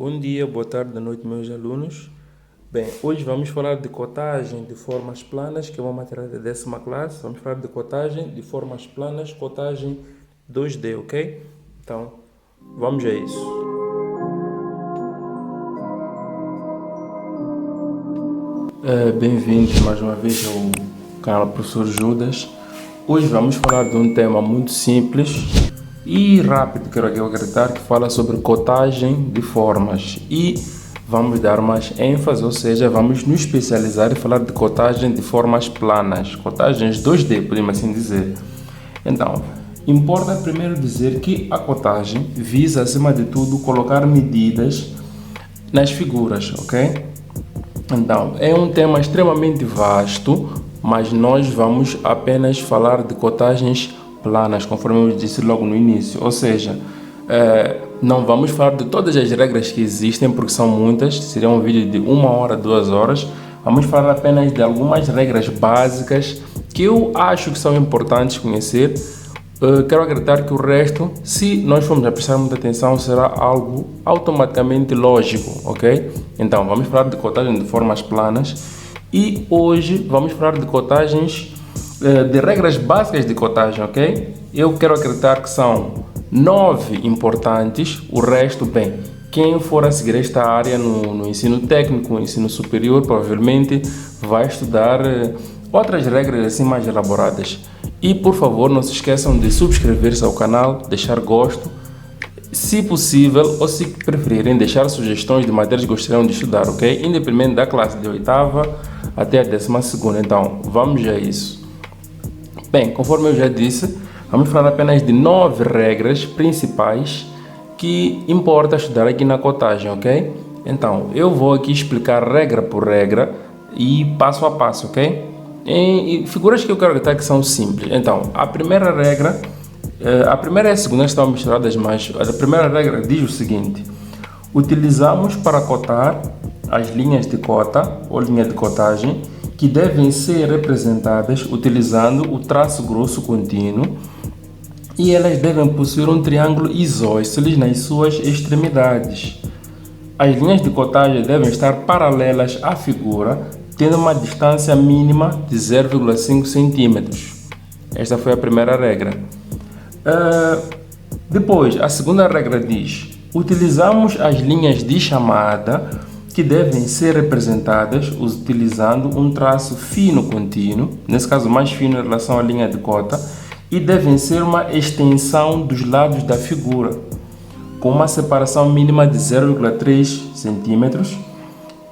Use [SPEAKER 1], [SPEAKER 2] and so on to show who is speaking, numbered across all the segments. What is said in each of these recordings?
[SPEAKER 1] Bom dia, boa tarde, boa noite, meus alunos. Bem, hoje vamos falar de cotagem de formas planas, que é uma matéria da 10ª classe. Vamos falar de cotagem de formas planas, cotagem 2D, ok? Então, vamos a isso. Bem-vindos mais uma vez ao canal Professor Judas. Hoje vamos falar de um tema muito simples e rápido, quero acreditar, que fala sobre cotagem de formas e vamos dar mais ênfase, ou seja, vamos nos especializar em falar de cotagem de formas planas, cotagens 2D, podemos assim dizer. Então, importa primeiro dizer que a cotagem visa, acima de tudo, colocar medidas nas figuras, ok? Então, é um tema extremamente vasto, mas nós vamos apenas falar de cotagens planas, conforme eu disse logo no início, ou seja, não vamos falar de todas as regras que existem, porque são muitas, seria um vídeo de 1 hora, 2 horas, vamos falar apenas de algumas regras básicas que eu acho que são importantes conhecer. Quero acreditar que o resto, se nós formos a prestar muita atenção, será algo automaticamente lógico, ok? Então, vamos falar de cotagem de formas planas e hoje vamos falar de cotagens, de regras básicas de cotagem, ok? Eu quero acreditar que são 9 importantes, o resto, bem, quem for a seguir esta área no ensino técnico, no ensino superior, provavelmente vai estudar outras regras assim mais elaboradas. E por favor, não se esqueçam de subscrever-se ao canal, deixar gosto, se possível, ou se preferirem, deixar sugestões de matérias que gostariam de estudar, ok? Independente da classe de 8ª até a 12ª. Então, vamos a isso. Bem, conforme eu já disse, vamos falar apenas de 9 regras principais que importa estudar aqui na cotagem, ok? Então, eu vou aqui explicar regra por regra e passo a passo, ok? Em figuras que eu quero acreditar que são simples. Então, a primeira regra, a primeira e a segunda estão misturadas, mas a primeira regra diz o seguinte: utilizamos para cotar as linhas de cota ou linha de cotagem que devem ser representadas utilizando o traço grosso contínuo e elas devem possuir um triângulo isósceles nas suas extremidades. As linhas de cotagem devem estar paralelas à figura, tendo uma distância mínima de 0,5 centímetros. Esta foi a primeira regra. Depois, a segunda regra diz: utilizamos as linhas de chamada que devem ser representadas utilizando um traço fino contínuo, nesse caso mais fino em relação à linha de cota, e devem ser uma extensão dos lados da figura, com uma separação mínima de 0,3 centímetros.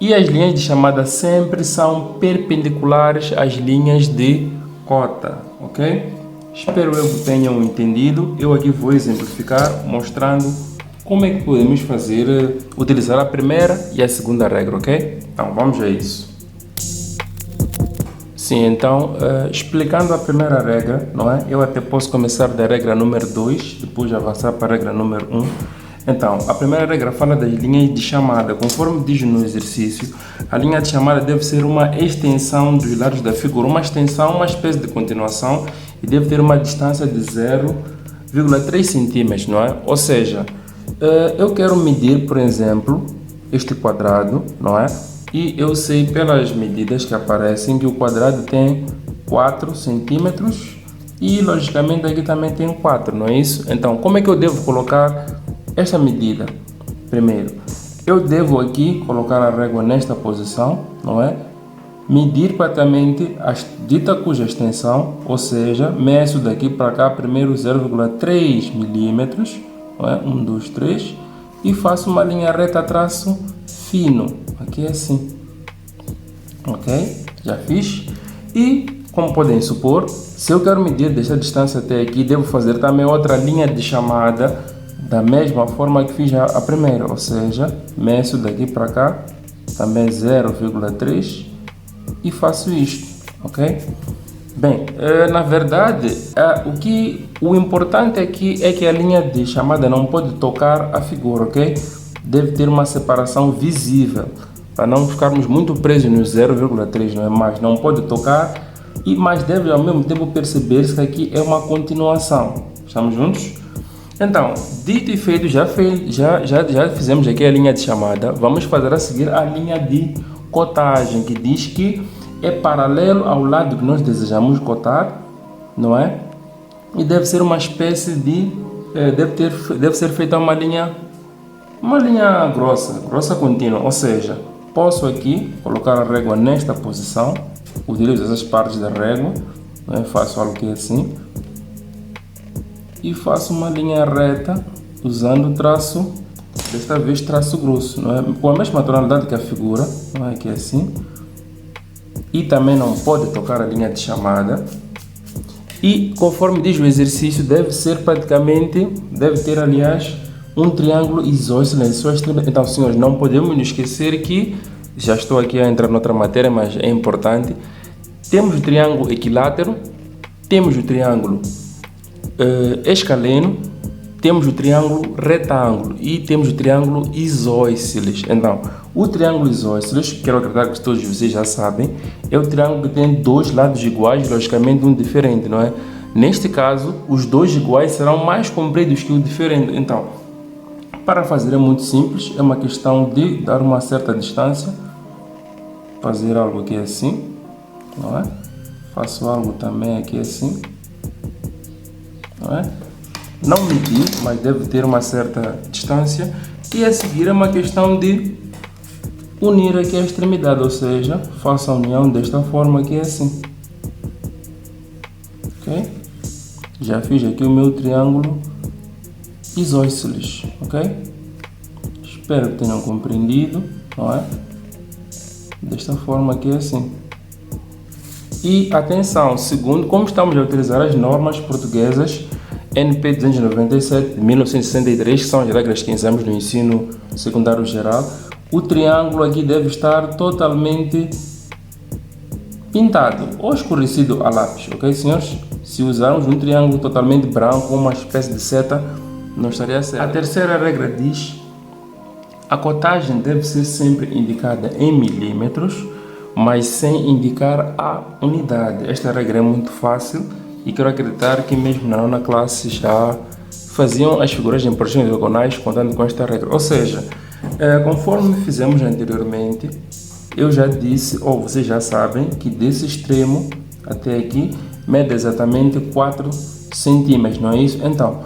[SPEAKER 1] E as linhas de chamada sempre são perpendiculares às linhas de cota, ok? Espero eu que tenham entendido. Eu aqui vou exemplificar mostrando como é que podemos fazer, utilizar a primeira e a segunda regra, ok? Então, vamos a isso. Sim, então, explicando a primeira regra, não é? Eu até posso começar da regra número 2, depois avançar para a regra número 1. Então, a primeira regra fala das linhas de chamada. Conforme diz no exercício, a linha de chamada deve ser uma extensão dos lados da figura, uma extensão, uma espécie de continuação, e deve ter uma distância de 0,3 centímetros, não é? Ou seja, eu quero medir, por exemplo, este quadrado, não é? E eu sei pelas medidas que aparecem que o quadrado tem 4 centímetros e, logicamente, aqui também tem 4, não é isso? Então, como é que eu devo colocar esta medida? Primeiro, eu devo aqui colocar a régua nesta posição, não é? Medir praticamente a dita cuja extensão, ou seja, meço daqui para cá primeiro 0,3 milímetros, não é? 1, 2, 3, e faço uma linha reta, traço fino, aqui assim, ok? Já fiz. E, como podem supor, se eu quero medir desta distância até aqui, devo fazer também outra linha de chamada da mesma forma que fiz a primeira, ou seja, meço daqui para cá também 0,3 e faço isto, ok? Bem, na verdade, o importante aqui é que a linha de chamada não pode tocar a figura, ok? Deve ter uma separação visível, para não ficarmos muito presos no 0,3, não é? Mas não pode tocar, mas deve ao mesmo tempo perceber-se que aqui é uma continuação. Estamos juntos? Então, dito e feito, já fizemos aqui a linha de chamada. Vamos fazer a seguir a linha de cotagem, que diz que é paralelo ao lado que nós desejamos cotar, não é? E deve ser uma espécie de... deve ser feita uma linha grossa contínua, ou seja, posso aqui colocar a régua nesta posição, utilizo essas partes da régua, não é? Faço algo que é assim, e faço uma linha reta usando traço, desta vez traço grosso, não é? Com a mesma tonalidade que a figura, não é? Que é assim, e também não pode tocar a linha de chamada. E conforme diz o exercício, deve ter aliás um triângulo isósceles em sua extremidade. Então, senhores, não podemos nos esquecer que, já estou aqui a entrar noutra matéria, mas é importante, temos o triângulo equilátero, temos o triângulo escaleno, temos o triângulo retângulo e temos o triângulo isósceles. Então, o triângulo isósceles, quero acreditar que todos vocês já sabem, é o triângulo que tem dois lados iguais, logicamente um diferente, não é? Neste caso, os dois iguais serão mais compridos que o diferente. Então, para fazer é muito simples, é uma questão de dar uma certa distância, fazer algo aqui assim, não é? Faço algo também aqui assim, não é? Não medir, mas deve ter uma certa distância. E a seguir é uma questão de unir aqui a extremidade, ou seja, faço a união desta forma aqui assim. Ok? Já fiz aqui o meu triângulo isósceles, ok? Espero que tenham compreendido, não é? Desta forma aqui assim. E atenção, segundo, como estamos a utilizar as normas portuguesas NP 297 de 1963, que são as regras que usamos no ensino secundário geral, o triângulo aqui deve estar totalmente pintado ou escurecido a lápis, ok, senhores? Se usarmos um triângulo totalmente branco, uma espécie de seta, não estaria certo. A terceira regra diz: a cotagem deve ser sempre indicada em milímetros, mas sem indicar a unidade. Esta regra é muito fácil e quero acreditar que mesmo na nona classe já faziam as figuras em projeções diagonais contando com esta regra. Ou seja, conforme fizemos anteriormente, eu já disse, ou vocês já sabem, que desse extremo até aqui mede exatamente 4 centímetros, não é isso? Então,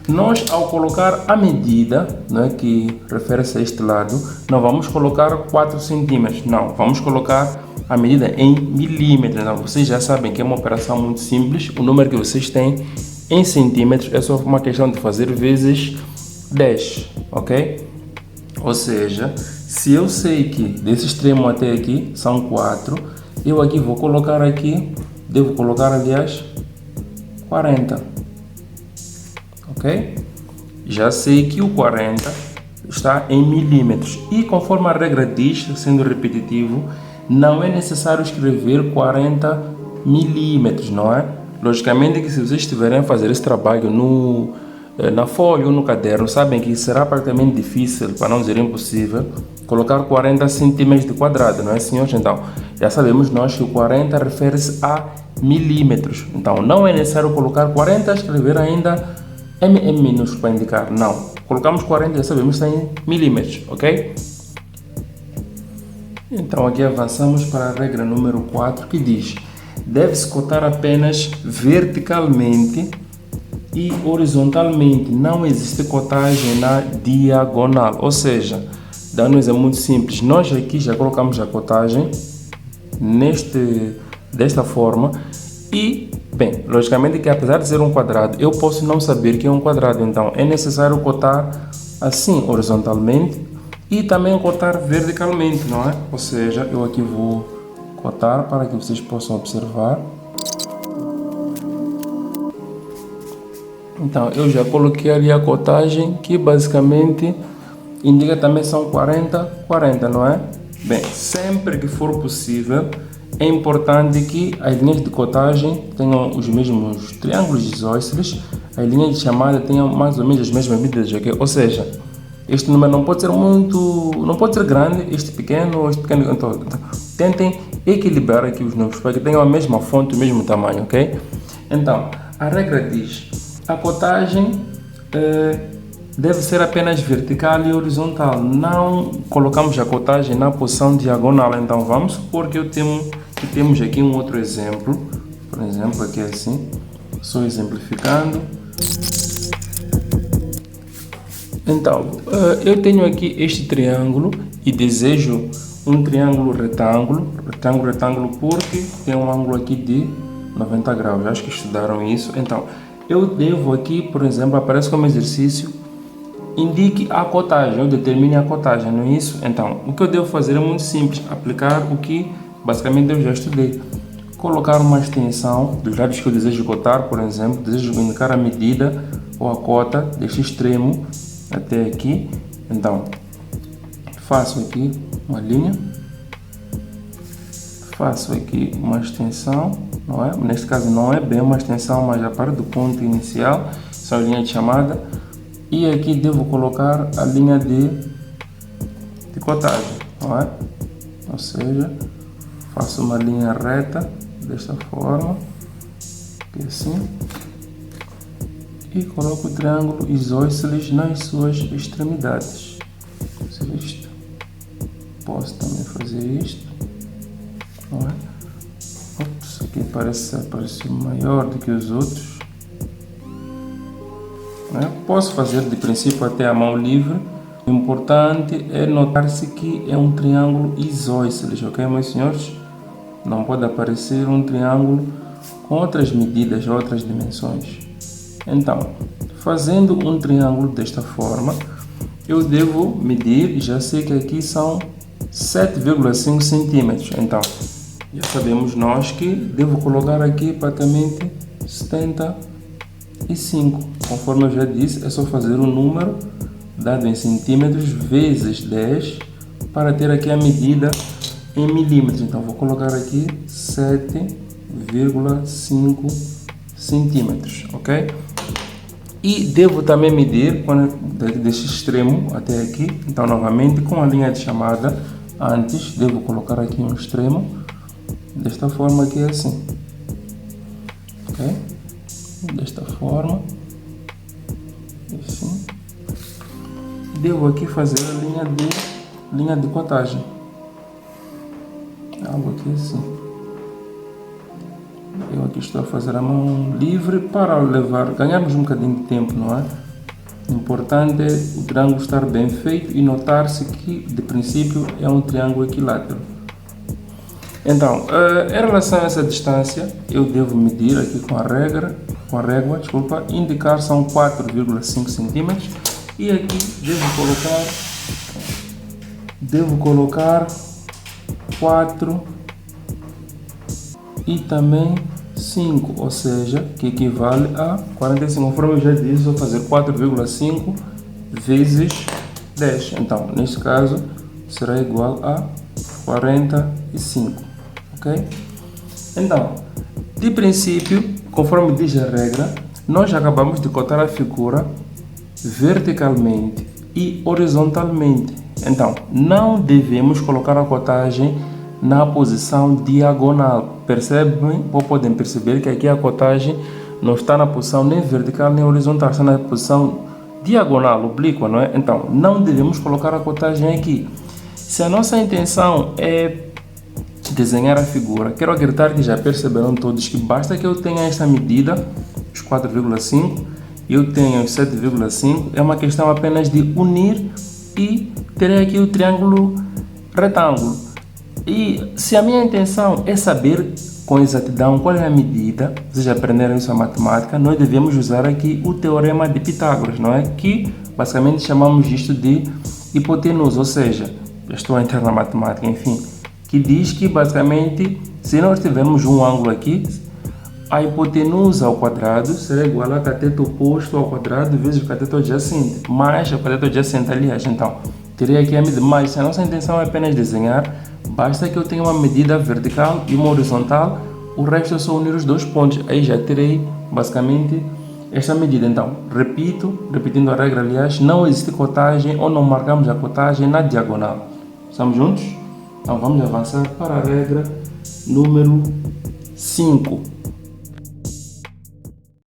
[SPEAKER 1] nós ao colocar a medida, não é, que refere-se a este lado, não vamos colocar 4 centímetros, não, vamos colocar a medida em milímetros. Então, vocês já sabem que é uma operação muito simples, o número que vocês têm em centímetros é só uma questão de fazer vezes 10, ok? Ou seja, se eu sei que desse extremo até aqui são 4, eu aqui vou colocar aqui, devo colocar aliás 40, ok? Já sei que o 40 está em milímetros e conforme a regra diz, sendo repetitivo, não é necessário escrever 40 milímetros, não é? Logicamente que se vocês estiverem a fazer esse trabalho na folha ou no caderno, sabem que será praticamente difícil, para não dizer impossível, colocar 40 centímetros de quadrado, não é, senhores? Então, já sabemos nós que o 40 refere-se a milímetros. Então, não é necessário colocar 40 e escrever ainda mm minúsculo para indicar, não. Colocamos 40 e já sabemos que está em milímetros, ok? Então aqui avançamos para a regra número 4, que diz: deve-se cotar apenas verticalmente e horizontalmente, não existe cotagem na diagonal. Ou seja, dando um exemplo muito simples, nós aqui já colocamos a cotagem desta forma e, bem, logicamente que apesar de ser um quadrado, eu posso não saber que é um quadrado, então é necessário cotar assim horizontalmente e também cotar verticalmente, não é? Ou seja, eu aqui vou cotar para que vocês possam observar. Então, eu já coloquei ali a cotagem, que basicamente indica também são 40, 40, não é? Bem, sempre que for possível, é importante que as linhas de cotagem tenham os mesmos triângulos isósceles, as linhas de chamada tenham mais ou menos as mesmas medidas, ok? Ou seja, este número não pode ser não pode ser grande, este pequeno, então, tentem equilibrar aqui os números para que tenham a mesma fonte, o mesmo tamanho, ok? Então, a regra diz: a cotagem deve ser apenas vertical e horizontal. Não colocamos a cotagem na posição diagonal. Então vamos supor que temos aqui um outro exemplo. Por exemplo, aqui assim, só exemplificando. Então, eu tenho aqui este triângulo e desejo um triângulo retângulo. Retângulo porque tem um ângulo aqui de 90 graus. Acho que estudaram isso. Então, eu devo aqui, por exemplo, aparece como exercício, indique a cotagem, eu determine a cotagem, não é isso? Então, o que eu devo fazer é muito simples, aplicar o que basicamente eu já estudei. Colocar uma extensão dos lados que eu desejo cotar, por exemplo, desejo indicar a medida ou a cota deste extremo até aqui. Então, faço aqui uma linha, faço aqui uma extensão, não é? Neste caso não é bem uma extensão, mas a parte do ponto inicial, são a linha de chamada, e aqui devo colocar a linha de cotagem, não é? Ou seja, faço uma linha reta desta forma, aqui assim, e coloco o triângulo isósceles nas suas extremidades. Fazer isto. Posso também fazer isto, não é? Ops, aqui parece maior do que os outros. Não é? Posso fazer de princípio até a mão livre. O importante é notar-se que é um triângulo isósceles, ok, meus senhores? Não pode aparecer um triângulo com outras medidas, outras dimensões. Então, fazendo um triângulo desta forma, eu devo medir, já sei que aqui são 7,5 centímetros. Então, já sabemos nós que devo colocar aqui praticamente 75. Conforme eu já disse, é só fazer o número dado em centímetros vezes 10 para ter aqui a medida em milímetros. Então, vou colocar aqui 7,5 centímetros, ok? E devo também medir deste extremo até aqui. Então, novamente, com a linha de chamada, antes devo colocar aqui um extremo desta forma aqui, assim, ok? Desta forma, assim. Devo aqui fazer a linha de cotagem, algo aqui assim. Eu aqui estou a fazer a mão livre para ganharmos um bocadinho de tempo, não é? O importante é o triângulo estar bem feito e notar-se que, de princípio, é um triângulo equilátero. Então, em relação a essa distância, eu devo medir aqui com a régua, indicar são 4,5 centímetros e aqui devo colocar 4 e também 5, ou seja, que equivale a 45. Conforme eu já disse, vou fazer 4,5 vezes 10. Então, neste caso, será igual a 45, ok? Então, de princípio, conforme diz a regra, nós acabamos de cotar a figura verticalmente e horizontalmente. Então, não devemos colocar a cotagem na posição diagonal. Percebem? Ou podem perceber que aqui a cotagem não está na posição nem vertical nem horizontal, está na posição diagonal, oblíqua, não é? Então, não devemos colocar a cotagem aqui. Se a nossa intenção é desenhar a figura, quero acreditar que já perceberam todos que basta que eu tenha esta medida, os 4,5, eu tenho os 7,5, é uma questão apenas de unir e terei aqui o triângulo retângulo. E se a minha intenção é saber com exatidão qual é a medida, vocês já aprenderam isso a matemática, nós devemos usar aqui o teorema de Pitágoras, não é? Que basicamente chamamos isto de hipotenusa, ou seja, já estou a entrar na matemática, enfim, que diz que basicamente se nós tivermos um ângulo aqui, a hipotenusa ao quadrado será igual a cateto oposto ao quadrado vezes o cateto adjacente, mais o cateto adjacente, aliás. Então, terei aqui a medida, mas se a nossa intenção é apenas desenhar, basta que eu tenha uma medida vertical e uma horizontal, o resto é só unir os dois pontos, aí já terei basicamente esta medida. Então, repetindo a regra, aliás, não existe cotagem ou não marcamos a cotagem na diagonal. Estamos juntos? Então, vamos avançar para a regra número 5.